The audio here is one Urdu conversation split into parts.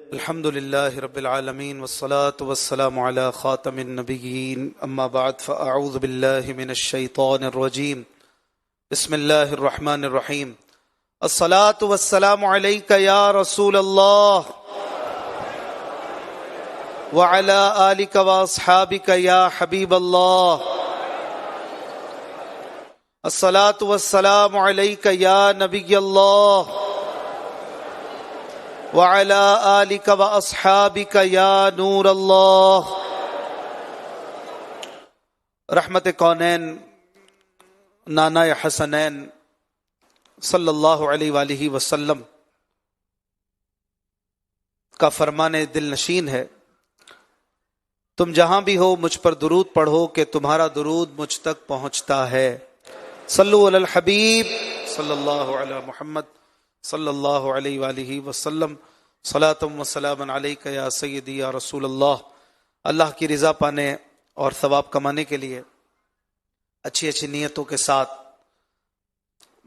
الحمد لله رب العالمين والصلاة والسلام على خاتم النبيين أما بعد فأعوذ بالله من الشيطان الرجيم بسم الله الرحمن الرحيم الصلاة والسلام عليك يا رسول الله وعلى آلك وأصحابك يا حبيب الله الصلاة والسلام عليك يا نبي الله وعلى آلك وأصحابك يا نور اللہ۔ رحمت کونین نانا حسنین صلی اللہ علیہ وآلہ وسلم کا فرمان دل نشین ہے، تم جہاں بھی ہو مجھ پر درود پڑھو کہ تمہارا درود مجھ تک پہنچتا ہے۔ صلو علی الحبیب صلی اللہ علی محمد صلی اللہ علیہ وآلہ وسلم، صلاۃ و سلام علیک یا سیدی یا رسول اللہ۔ اللہ کی رضا پانے اور ثواب کمانے کے لیے اچھی اچھی نیتوں کے ساتھ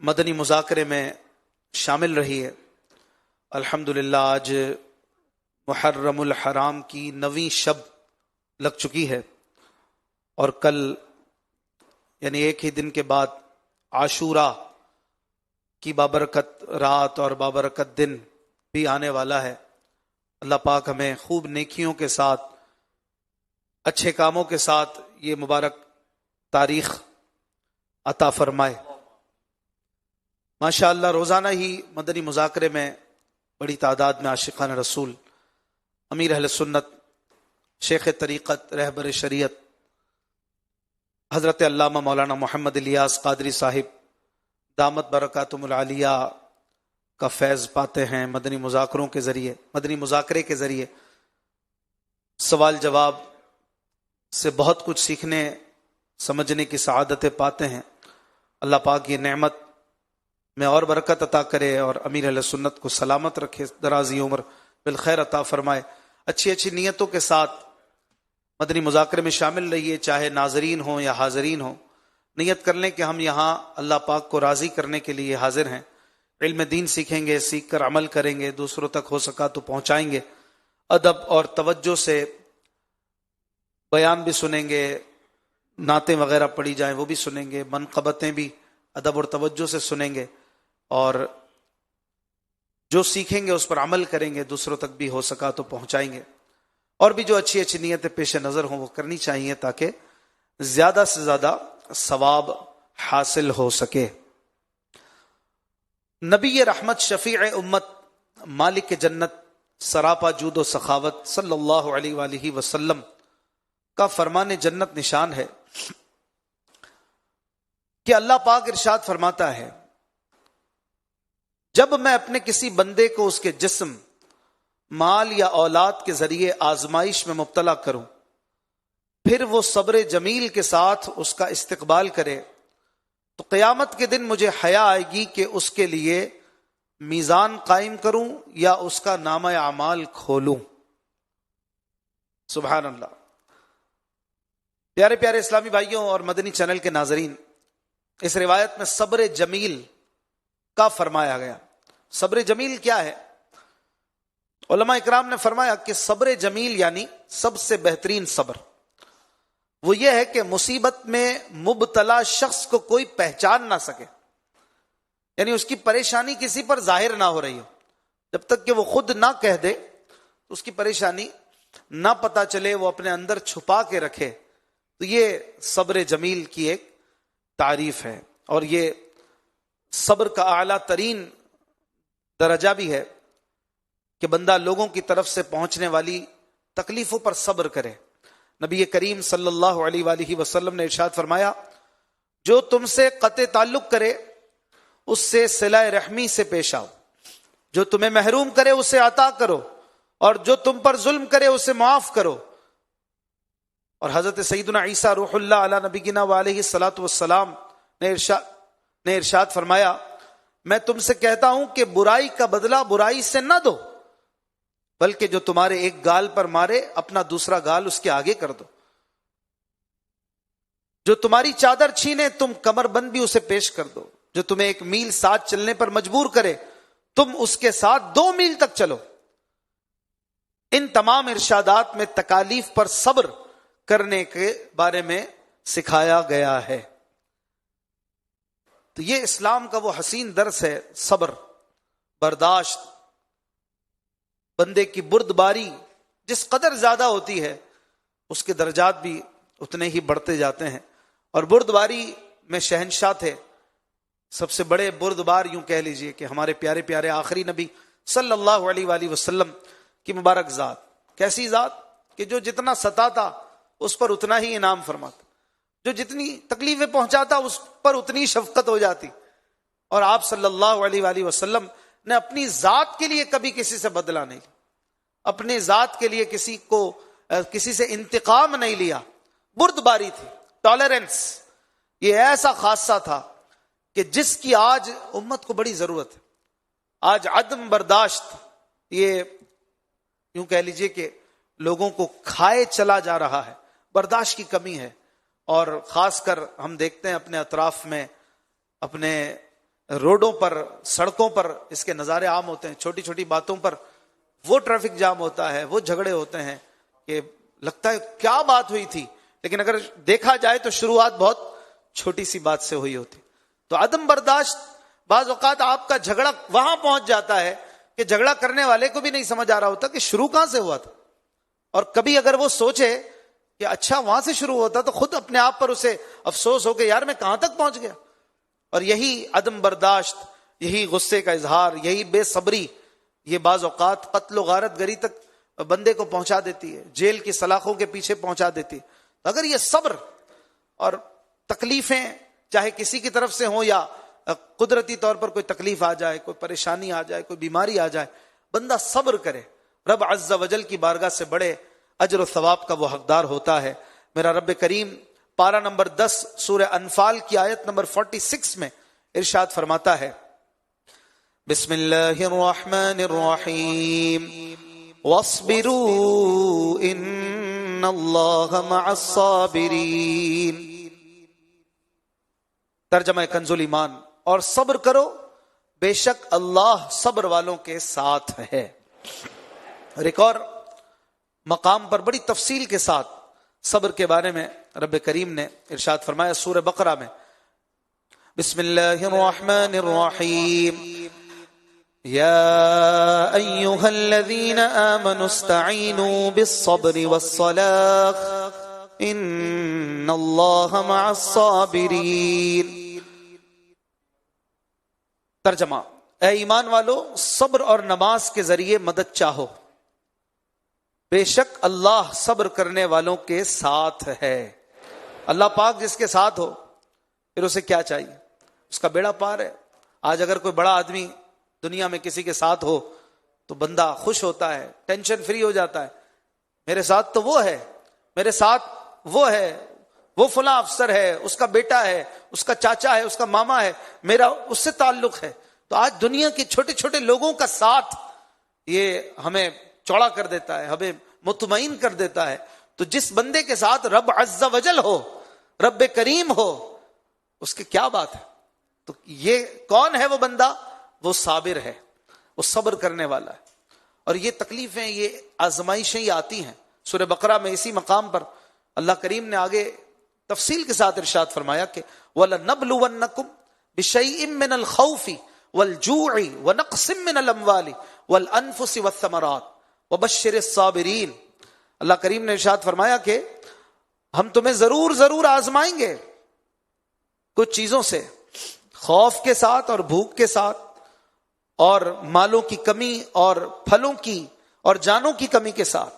مدنی مذاکرے میں شامل رہی ہے۔ الحمدللہ آج محرم الحرام کی 9ویں شب لگ چکی ہے اور کل یعنی ایک ہی دن کے بعد عاشورہ کی بابرکت رات اور بابرکت دن بھی آنے والا ہے۔ اللہ پاک ہمیں خوب نیکیوں کے ساتھ اچھے کاموں کے ساتھ یہ مبارک تاریخ عطا فرمائے۔ ماشاءاللہ روزانہ ہی مدنی مذاکرے میں بڑی تعداد میں عاشقان رسول، امیر اہل سنت، شیخ طریقت، رہبر شریعت حضرت علامہ مولانا محمد الیاس قادری صاحب دامت برکاتہم العالیہ کا فیض پاتے ہیں۔ مدنی مذاکروں کے ذریعے، مدنی مذاکرے کے ذریعے سوال جواب سے بہت کچھ سیکھنے سمجھنے کی سعادتیں پاتے ہیں۔ اللہ پاک یہ نعمت میں اور برکت عطا کرے اور امیر اہل سنت کو سلامت رکھے، درازی عمر بالخیر عطا فرمائے۔ اچھی اچھی نیتوں کے ساتھ مدنی مذاکرے میں شامل رہیے، چاہے ناظرین ہوں یا حاضرین ہوں۔ نیت کر لیں کہ ہم یہاں اللہ پاک کو راضی کرنے کے لیے حاضر ہیں، علم دین سیکھیں گے، سیکھ کر عمل کریں گے، دوسروں تک ہو سکا تو پہنچائیں گے، ادب اور توجہ سے بیان بھی سنیں گے، نعتیں وغیرہ پڑھی جائیں وہ بھی سنیں گے، منقبتیں بھی ادب اور توجہ سے سنیں گے، اور جو سیکھیں گے اس پر عمل کریں گے، دوسروں تک بھی ہو سکا تو پہنچائیں گے، اور بھی جو اچھی اچھی نیتیں پیش نظر ہوں وہ کرنی چاہیے تاکہ زیادہ سے زیادہ ثواب حاصل ہو سکے۔ نبی رحمت، شفیع امت، مالک جنت، سراپا جود و سخاوت صلی اللہ علیہ وآلہ وسلم کا فرمان جنت نشان ہے کہ اللہ پاک ارشاد فرماتا ہے، جب میں اپنے کسی بندے کو اس کے جسم، مال یا اولاد کے ذریعے آزمائش میں مبتلا کروں، پھر وہ صبر جمیل کے ساتھ اس کا استقبال کرے، تو قیامت کے دن مجھے حیا آئے گی کہ اس کے لیے میزان قائم کروں یا اس کا نامہ اعمال کھولوں۔ سبحان اللہ۔ پیارے پیارے اسلامی بھائیوں اور مدنی چینل کے ناظرین، اس روایت میں صبر جمیل کا فرمایا گیا۔ صبر جمیل کیا ہے؟ علماء اکرام نے فرمایا کہ صبر جمیل یعنی سب سے بہترین صبر وہ یہ ہے کہ مصیبت میں مبتلا شخص کو کوئی پہچان نہ سکے، یعنی اس کی پریشانی کسی پر ظاہر نہ ہو رہی ہو، جب تک کہ وہ خود نہ کہہ دے اس کی پریشانی نہ پتہ چلے، وہ اپنے اندر چھپا کے رکھے، تو یہ صبر جمیل کی ایک تعریف ہے، اور یہ صبر کا اعلیٰ ترین درجہ بھی ہے کہ بندہ لوگوں کی طرف سے پہنچنے والی تکلیفوں پر صبر کرے۔ نبی کریم صلی اللہ علیہ وآلہ وسلم نے ارشاد فرمایا، جو تم سے قطع تعلق کرے اس سے صلہ رحمی سے پیش آؤ، جو تمہیں محروم کرے اسے عطا کرو، اور جو تم پر ظلم کرے اسے معاف کرو۔ اور حضرت سیدنا عیسیٰ روح اللہ علی نبینا وعلیہ الصلاۃ والسلام نے ارشاد فرمایا، میں تم سے کہتا ہوں کہ برائی کا بدلہ برائی سے نہ دو، بلکہ جو تمہارے ایک گال پر مارے اپنا دوسرا گال اس کے آگے کر دو، جو تمہاری چادر چھینے تم کمر بند بھی اسے پیش کر دو، جو تمہیں 1 میل ساتھ چلنے پر مجبور کرے تم اس کے ساتھ 2 میل تک چلو۔ ان تمام ارشادات میں تکالیف پر صبر کرنے کے بارے میں سکھایا گیا ہے۔ تو یہ اسلام کا وہ حسین درس ہے، صبر، برداشت۔ بندے کی بردباری جس قدر زیادہ ہوتی ہے اس کے درجات بھی اتنے ہی بڑھتے جاتے ہیں۔ اور بردباری میں شہنشاہ تھے، سب سے بڑے بردبار یوں کہہ لیجئے کہ ہمارے پیارے پیارے آخری نبی صلی اللہ علیہ وآلہ وسلم کی مبارک ذات۔ کیسی ذات کہ جو جتنا ستاتا اس پر اتنا ہی انعام فرماتا، جو جتنی تکلیفیں پہنچاتا اس پر اتنی شفقت ہو جاتی۔ اور آپ صلی اللہ علیہ وآلہ وسلم نے اپنی ذات کے لیے کبھی کسی سے بدلہ نہیں لیا، اپنی ذات کے لیے کسی سے انتقام نہیں لیا۔ بردباری تھی، ٹالرنس، یہ ایسا خاصہ تھا کہ جس کی آج امت کو بڑی ضرورت ہے۔ آج عدم برداشت یہ یوں کہہ لیجئے کہ لوگوں کو کھائے چلا جا رہا ہے، برداشت کی کمی ہے۔ اور خاص کر ہم دیکھتے ہیں اپنے اطراف میں، اپنے روڈوں پر، سڑکوں پر اس کے نظارے عام ہوتے ہیں۔ چھوٹی چھوٹی باتوں پر وہ ٹریفک جام ہوتا ہے، وہ جھگڑے ہوتے ہیں کہ لگتا ہے کیا بات ہوئی تھی، لیکن اگر دیکھا جائے تو شروعات بہت چھوٹی سی بات سے ہوئی ہوتی۔ تو عدم برداشت، بعض اوقات آپ کا جھگڑا وہاں پہنچ جاتا ہے کہ جھگڑا کرنے والے کو بھی نہیں سمجھ آ رہا ہوتا کہ شروع کہاں سے ہوا تھا۔ اور کبھی اگر وہ سوچے کہ اچھا وہاں سے شروع ہوتا تو خود اپنے آپ پر اسے افسوس ہو کہ یار میں کہاں تک پہنچ گیا۔ اور یہی عدم برداشت، یہی غصے کا اظہار، یہی بے صبری، یہ بعض اوقات قتل و غارت گری تک بندے کو پہنچا دیتی ہے، جیل کی سلاخوں کے پیچھے پہنچا دیتی ہے۔ اگر یہ صبر اور تکلیفیں چاہے کسی کی طرف سے ہوں یا قدرتی طور پر کوئی تکلیف آ جائے، کوئی پریشانی آ جائے، کوئی بیماری آ جائے، بندہ صبر کرے، رب عز و جل کی بارگاہ سے بڑے اجر و ثواب کا وہ حقدار ہوتا ہے۔ میرا رب کریم پارہ نمبر 10 سورہ انفال کی آیت نمبر 46 میں ارشاد فرماتا ہے، بسم اللہ الرحمن الرحیم واصبروا ان اللہ مع الصابرین۔ ترجمہ کنز الایمان، اور صبر کرو بے شک اللہ صبر والوں کے ساتھ ہے۔ اور ایک اور مقام پر بڑی تفصیل کے ساتھ صبر کے بارے میں رب کریم نے ارشاد فرمایا سورہ بقرہ میں، بسم اللہ الرحمن الرحیم یا ایہا الذین آمنوا استعینوا بالصبر والصلاة ان اللہ مع الصابرین۔ ترجمہ، اے ایمان والو صبر اور نماز کے ذریعے مدد چاہو، بے شک اللہ صبر کرنے والوں کے ساتھ ہے۔ اللہ پاک جس کے ساتھ ہو پھر اسے کیا چاہیے، اس کا بیڑا پار ہے۔ آج اگر کوئی بڑا آدمی دنیا میں کسی کے ساتھ ہو تو بندہ خوش ہوتا ہے، ٹینشن فری ہو جاتا ہے، میرے ساتھ تو وہ ہے، میرے ساتھ وہ ہے، وہ فلاں افسر ہے، اس کا بیٹا ہے، اس کا چاچا ہے، اس کا ماما ہے، میرا اس سے تعلق ہے۔ تو آج دنیا کے چھوٹے چھوٹے لوگوں کا ساتھ یہ ہمیں چوڑا کر دیتا ہے، ہمیں مطمئن کر دیتا ہے۔ تو جس بندے کے ساتھ رب عز و جل ہو، رب کریم ہو، اس کی کیا بات ہے۔ تو یہ کون ہے وہ بندہ؟ وہ صابر ہے، وہ صبر کرنے والا ہے۔ اور یہ تکلیفیں، یہ آزمائشیں یہ آتی ہیں۔ سورہ بقرہ میں اسی مقام پر اللہ کریم نے آگے تفصیل کے ساتھ ارشاد فرمایا کہ وَلَنَبْلُوَنَّكُمْ بِشَيْءٍ مِّنَ الْخَوْفِ وَالْجُوعِ وَنَقْصٍ مِّنَ الْأَمْوَالِ وَالْأَنفُسِ وَالثَّمَرَاتِ وَبَشِّرِ الصَّابِرِينَ۔ اللہ کریم نے ارشاد فرمایا کہ ہم تمہیں ضرور آزمائیں گے کچھ چیزوں سے، خوف کے ساتھ اور بھوک کے ساتھ، اور مالوں کی کمی اور پھلوں کی اور جانوں کی کمی کے ساتھ۔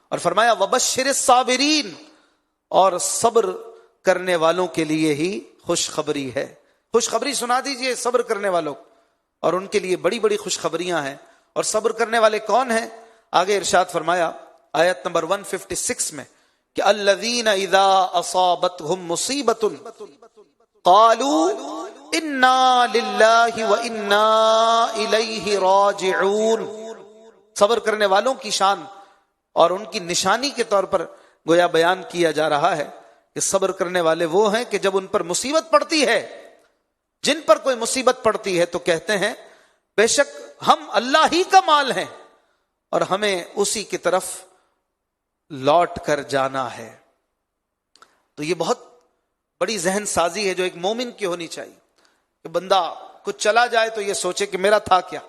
اور فرمایا وَبَشِّرِ الصَّابِرِينَ، اور صبر کرنے والوں کے لیے ہی خوشخبری ہے۔ خوشخبری سنا دیجئے صبر کرنے والوں، اور ان کے لیے بڑی بڑی خوشخبریاں ہیں۔ اور صبر کرنے والے کون ہیں؟ آگے ارشاد فرمایا آیت نمبر 156 میں کہ الذین اذا اصابتهم مصیبۃ قالوا انا للہ وانا الیہ راجعون۔ صبر کرنے والوں کی شان اور ان کی نشانی کے طور پر گویا بیان کیا جا رہا ہے کہ صبر کرنے والے وہ ہیں کہ جب ان پر مصیبت پڑتی ہے، جن پر کوئی مصیبت پڑتی ہے تو کہتے ہیں بے شک ہم اللہ ہی کا مال ہیں اور ہمیں اسی کی طرف لوٹ کر جانا ہے. تو یہ بہت بڑی ذہن سازی ہے جو ایک مومن کی ہونی چاہیے کہ بندہ کچھ چلا جائے تو یہ سوچے کہ میرا تھا کیا،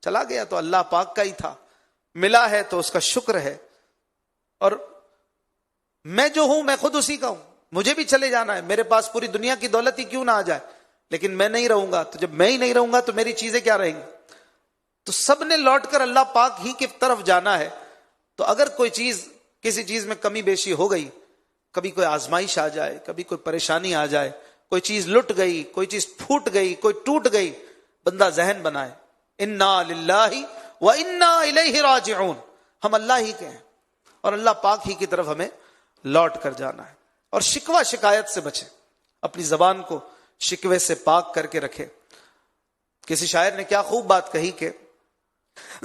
چلا گیا تو اللہ پاک کا ہی تھا، ملا ہے تو اس کا شکر ہے، اور میں جو ہوں میں خود اسی کا ہوں، مجھے بھی چلے جانا ہے، میرے پاس پوری دنیا کی دولت ہی کیوں نہ آ جائے لیکن میں نہیں رہوں گا. تو جب میں ہی نہیں رہوں گا تو میری چیزیں کیا رہیں گی؟ تو سب نے لوٹ کر اللہ پاک ہی کی طرف جانا ہے. تو اگر کوئی چیز کسی چیز میں کمی بیشی ہو گئی، کبھی کوئی آزمائش آ جائے، کبھی کوئی پریشانی آ جائے، کوئی چیز لٹ گئی، کوئی چیز پھوٹ گئی، کوئی ٹوٹ گئی، بندہ ذہن بنائے انا للہ و انا الیہ راجعون، ہم اللہ ہی کے ہیں اور اللہ پاک ہی کی طرف ہمیں لوٹ کر جانا ہے. اور شکوہ شکایت سے بچے، اپنی زبان کو شکوے سے پاک کر کے رکھے. کسی شاعر نے کیا خوب بات کہی کہ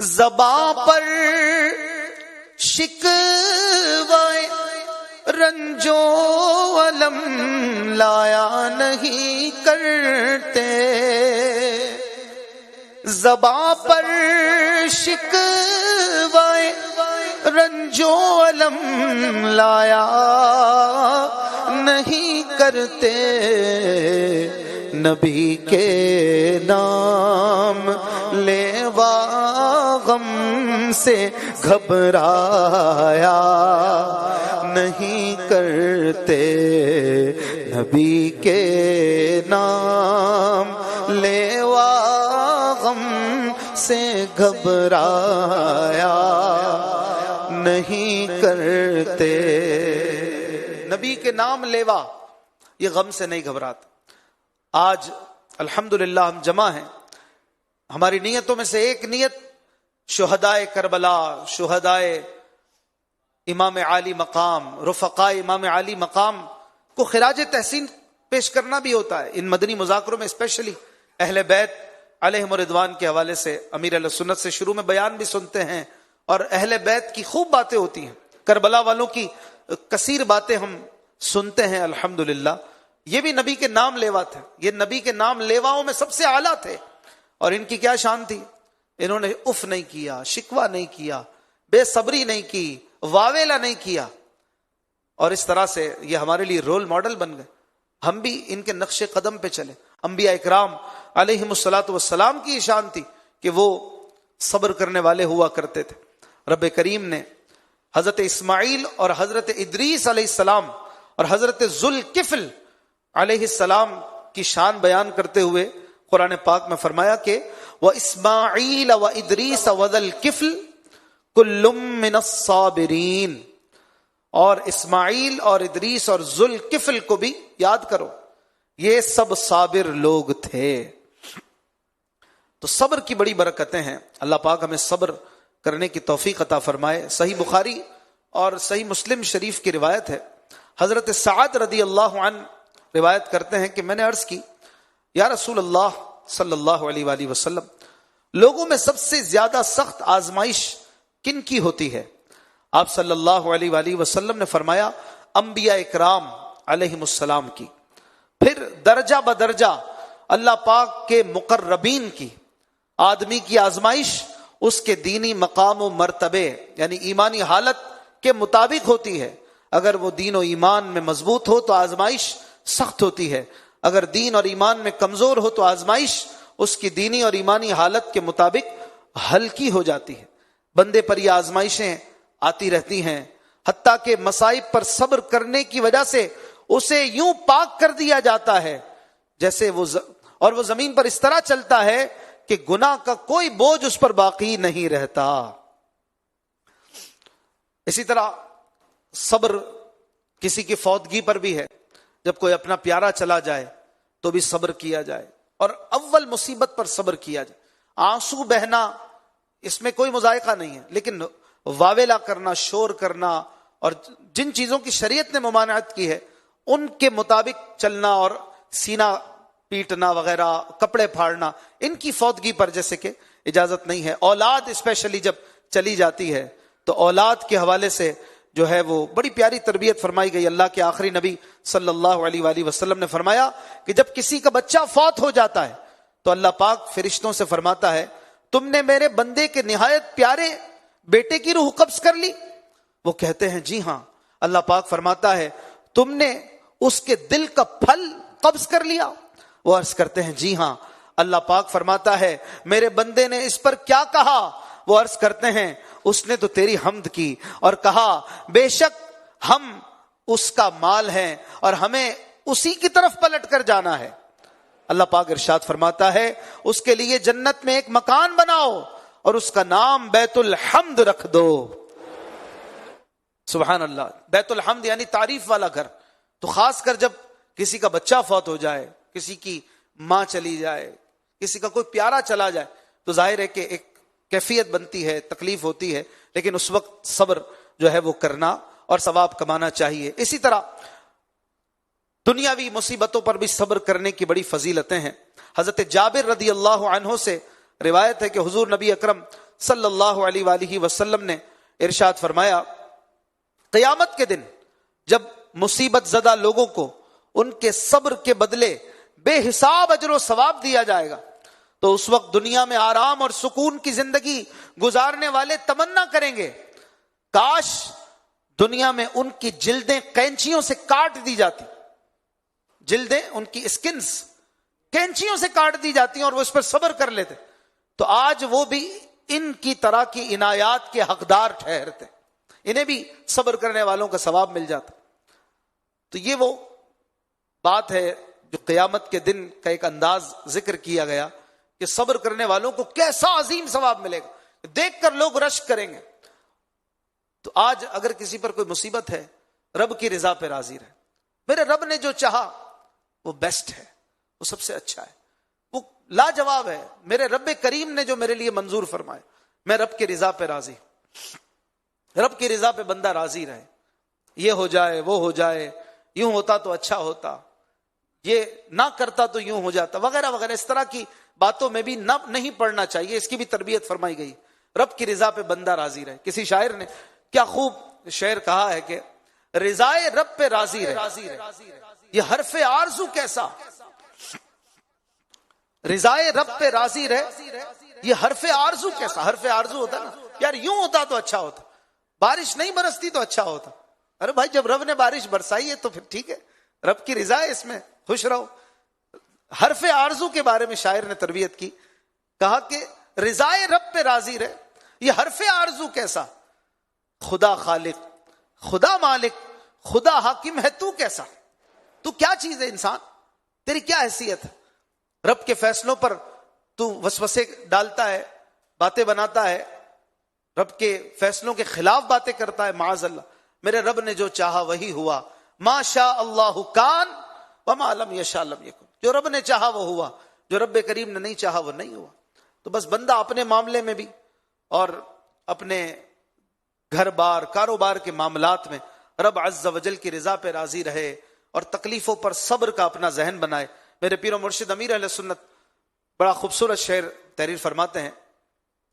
زباں پر شکوائے رنجو علم لایا نہیں کرتے، زباں پر شکوائے رنجو علم لایا نہیں کرتے، نبی کے نام لیوا غم سے گھبرایا نہیں کرتے، نبی کے نام لیوا غم سے گھبرایا نہیں کرتے. نبی کے نام لیوا، یہ غم سے نہیں گھبراتا. آج الحمدللہ ہم جمع ہیں، ہماری نیتوں میں سے ایک نیت شہدائے کربلا، شہدائے امام عالی مقام، رفقائے امام عالی مقام کو خراج تحسین پیش کرنا بھی ہوتا ہے. ان مدنی مذاکروں میں اسپیشلی اہل بیت علیہم رضوان کے حوالے سے امیر اہل سنت سے شروع میں بیان بھی سنتے ہیں اور اہل بیت کی خوب باتیں ہوتی ہیں، کربلا والوں کی کثیر باتیں ہم سنتے ہیں الحمدللہ. یہ بھی نبی کے نام لیوا تھے، یہ نبی کے نام لیواؤں میں سب سے اعلیٰ تھے. اور ان کی کیا شان تھی؟ انہوں نے اف نہیں کیا، شکوہ نہیں کیا، بے صبری نہیں کی، واویلا نہیں کیا، اور اس طرح سے یہ ہمارے لیے رول ماڈل بن گئے. ہم بھی ان کے نقش قدم پہ چلے. انبیاء اکرام علیہم الصلاۃ والسلام کی شان تھی کہ وہ صبر کرنے والے ہوا کرتے تھے. رب کریم نے حضرت اسماعیل اور حضرت ادریس علیہ السلام اور حضرت ذوالکفل علیہ السلام کی شان بیان کرتے ہوئے قرآن پاک میں فرمایا کہ وَإِسْمَاعِيلَ وَإِدْرِيسَ وَذَا كُلٌّ مِّنَ الصَّابِرِينَ، اور اسماعیل اور ادریس اور ذوالکفل کو بھی یاد کرو، یہ سب صابر لوگ تھے. تو صبر کی بڑی برکتیں ہیں. اللہ پاک ہمیں صبر کرنے کی توفیق عطا فرمائے. صحیح بخاری اور صحیح مسلم شریف کی روایت ہے، حضرت سعد رضی اللہ عنہ روایت کرتے ہیں کہ میں نے عرض کی یا رسول اللہ صلی اللہ علیہ وآلہ وسلم، لوگوں میں سب سے زیادہ سخت آزمائش کن کی ہوتی ہے؟ آپ صلی اللہ علیہ وآلہ وسلم نے فرمایا انبیاء اکرام علیہم السلام کی، پھر درجہ بدرجہ اللہ پاک کے مقربین کی. آدمی کی آزمائش اس کے دینی مقام و مرتبے یعنی ایمانی حالت کے مطابق ہوتی ہے. اگر وہ دین و ایمان میں مضبوط ہو تو آزمائش سخت ہوتی ہے، اگر دین اور ایمان میں کمزور ہو تو آزمائش اس کی دینی اور ایمانی حالت کے مطابق ہلکی ہو جاتی ہے. بندے پر یہ آزمائشیں آتی رہتی ہیں، حتیٰ کہ مصائب پر صبر کرنے کی وجہ سے اسے یوں پاک کر دیا جاتا ہے جیسے اور وہ زمین پر اس طرح چلتا ہے کہ گناہ کا کوئی بوجھ اس پر باقی نہیں رہتا. اسی طرح صبر کسی کی فوتگی پر بھی ہے. جب کوئی اپنا پیارا چلا جائے تو بھی صبر کیا جائے، اور اول مصیبت پر صبر کیا جائے. آنسو بہنا اس میں کوئی مذائقہ نہیں ہے، لیکن واویلا کرنا، شور کرنا اور جن چیزوں کی شریعت نے ممانعت کی ہے ان کے مطابق چلنا اور سینہ پیٹنا وغیرہ، کپڑے پھاڑنا، ان کی فوتگی پر جیسے کہ اجازت نہیں ہے. اولاد اسپیشلی جب چلی جاتی ہے تو اولاد کے حوالے سے جو ہے وہ بڑی پیاری تربیت فرمائی گئی. اللہ کے آخری نبی صلی اللہ علیہ وآلہ وسلم نے فرمایا کہ جب کسی کا بچہ فوت ہو جاتا ہے تو اللہ پاک فرشتوں سے فرماتا ہے تم نے میرے بندے کے نہایت پیارے بیٹے کی روح قبض کر لی؟ وہ کہتے ہیں جی ہاں. اللہ پاک فرماتا ہے تم نے اس کے دل کا پھل قبض کر لیا؟ وہ عرض کرتے ہیں جی ہاں. اللہ پاک فرماتا ہے میرے بندے نے اس پر کیا کہا؟ وہ عرض کرتے ہیں اس نے تو تیری حمد کی اور کہا بے شک ہم اس کا مال ہیں اور ہمیں اسی کی طرف پلٹ کر جانا ہے. اللہ پاک ارشاد فرماتا ہے اس کے لیے جنت میں ایک مکان بناؤ اور اس کا نام بیت الحمد رکھ دو. سبحان اللہ. بیت الحمد یعنی تعریف والا گھر. تو خاص کر جب کسی کا بچہ فوت ہو جائے, کسی کی ماں چلی جائے, کسی کا کوئی پیارا چلا جائے, تو ظاہر ہے کہ ایک کیفیت بنتی ہے, تکلیف ہوتی ہے, لیکن اس وقت صبر جو ہے وہ کرنا اور ثواب کمانا چاہیے. اسی طرح دنیاوی مصیبتوں پر بھی صبر کرنے کی بڑی فضیلتیں ہیں. حضرت جابر رضی اللہ عنہ سے روایت ہے کہ حضور نبی اکرم صلی اللہ علیہ وآلہ وسلم نے ارشاد فرمایا قیامت کے دن جب مصیبت زدہ لوگوں کو ان کے صبر کے بدلے بے حساب اجر و ثواب دیا جائے گا تو اس وقت دنیا میں آرام اور سکون کی زندگی گزارنے والے تمنا کریں گے کاش دنیا میں ان کی جلدیں قینچیوں سے کاٹ دی جاتی. جلدیں ان کی اسکنز کینچیوں سے کاٹ دی جاتی ہیں اور وہ اس پر صبر کر لیتے, تو آج وہ بھی ان کی طرح کی عنایات کے حقدار ٹھہرتے, انہیں بھی صبر کرنے والوں کا ثواب مل جاتا. تو یہ وہ بات ہے جو قیامت کے دن کا ایک انداز ذکر کیا گیا کہ صبر کرنے والوں کو کیسا عظیم ثواب ملے گا, دیکھ کر لوگ رشک کریں گے. تو آج اگر کسی پر کوئی مصیبت ہے, رب کی رضا پہ راضی رہے. میرے رب نے جو چاہا وہ بیسٹ ہے, وہ سب سے اچھا ہے, وہ لاجواب ہے. میرے رب کریم نے جو میرے لیے منظور فرمائے, میں رب کی رضا پہ راضی. رب کی رضا پہ بندہ راضی رہے. یہ ہو جائے, وہ ہو جائے, یوں ہوتا تو اچھا ہوتا, یہ نہ کرتا تو یوں ہو جاتا, وغیرہ وغیرہ. اس طرح کی باتوں میں بھی نہیں پڑنا چاہیے, اس کی بھی تربیت فرمائی گئی. رب کی رضا پہ بندہ راضی رہے. کسی شاعر نے کیا خوب شعر کہا ہے کہ رضائے رب پہ راضی رہے, یہ حرف آرزو کیسا. رضائے رب پہ راضی رہے, یہ حرف آرزو کیسا. حرف آرزو ہوتا نا یار, یوں ہوتا تو اچھا ہوتا, بارش نہیں برستی تو اچھا ہوتا. ارے بھائی جب رب نے بارش برسائی ہے تو پھر ٹھیک ہے, رب کی رضا ہے, اس میں خوش رہو. حرف آرزو کے بارے میں شاعر نے تربیت کی, کہا کہ رضائے رب پہ راضی رہے, یہ حرف آرزو کیسا. خدا خالق, خدا مالک, خدا حاکم ہے, تو کیسا, تو کیا چیز ہے انسان, تیری کیا حیثیت ہے. رب کے فیصلوں پر تو وسوسے ڈالتا ہے, باتیں بناتا ہے, رب کے فیصلوں کے خلاف باتیں کرتا ہے. معاذ اللہ. میرے رب نے جو چاہا وہی ہوا. ما شاء اللہ کان وما لم یشاء لم یکن. جو رب نے چاہا وہ ہوا, جو رب کریم نے نہیں چاہا وہ نہیں ہوا. تو بس بندہ اپنے معاملے میں بھی اور اپنے گھر بار کاروبار کے معاملات میں رب عز و جل کی رضا پہ راضی رہے اور تکلیفوں پر صبر کا اپنا ذہن بنائے. میرے پیر و مرشد امیر اہل سنت بڑا خوبصورت شعر تحریر فرماتے ہیں.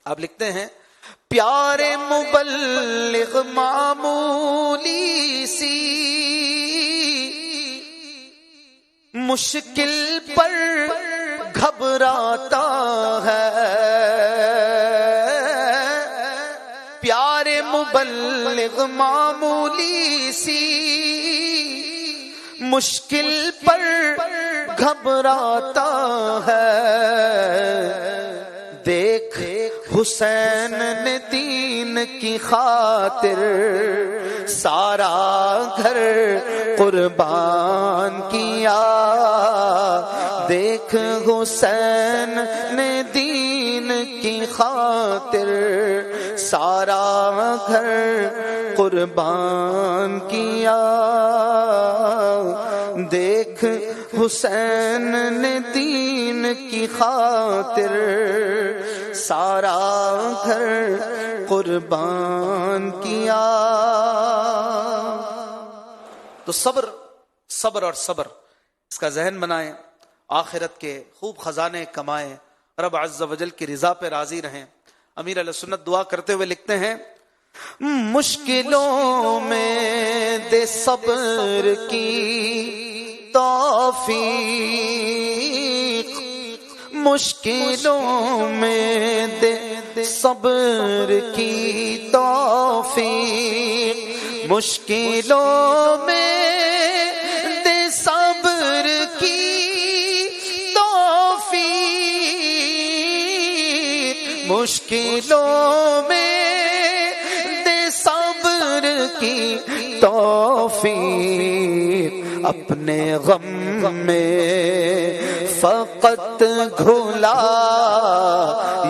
آپ لکھتے ہیں پیارے مبلغ معمولی سی مشکل پر گھبراتا ہے, پیارے مبلغ معمولی سی مشکل پر گھبراتا ہے. دیکھ حسین نے دین کی خاطر سارا گھر قربان کیا. دیکھ حسین نے دین کی خاطر سارا گھر قربان کیا. دیکھ حسین نے دین کی خاطر سارا گھر قربان کیا. تو صبر اور صبر اس کا ذہن بنائیں, آخرت کے خوب خزانے کمائیں, رب عز و جل کی رضا پہ راضی رہیں. امیر علیہ سنت دعا کرتے ہوئے لکھتے ہیں مشکلوں میں دے صبر کی توفیق, مشکلوں میں دے صبر کی توفیق مشکلوں میں دے صبر کی توفیق مشکلوں میں دے صبر کی توفیق اپنے غم میں فقط گھلا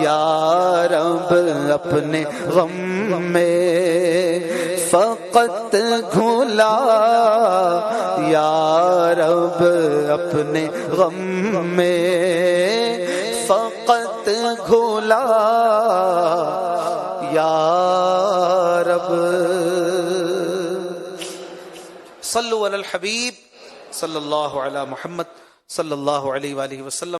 یا رب اپنے غم میں فقط گھلا یا رب اپنے غم میں فقط گھلا یا رب. صلو علی الحبیب صلی اللہ علی محمد صلی اللہ علیہ وآلہ وسلم.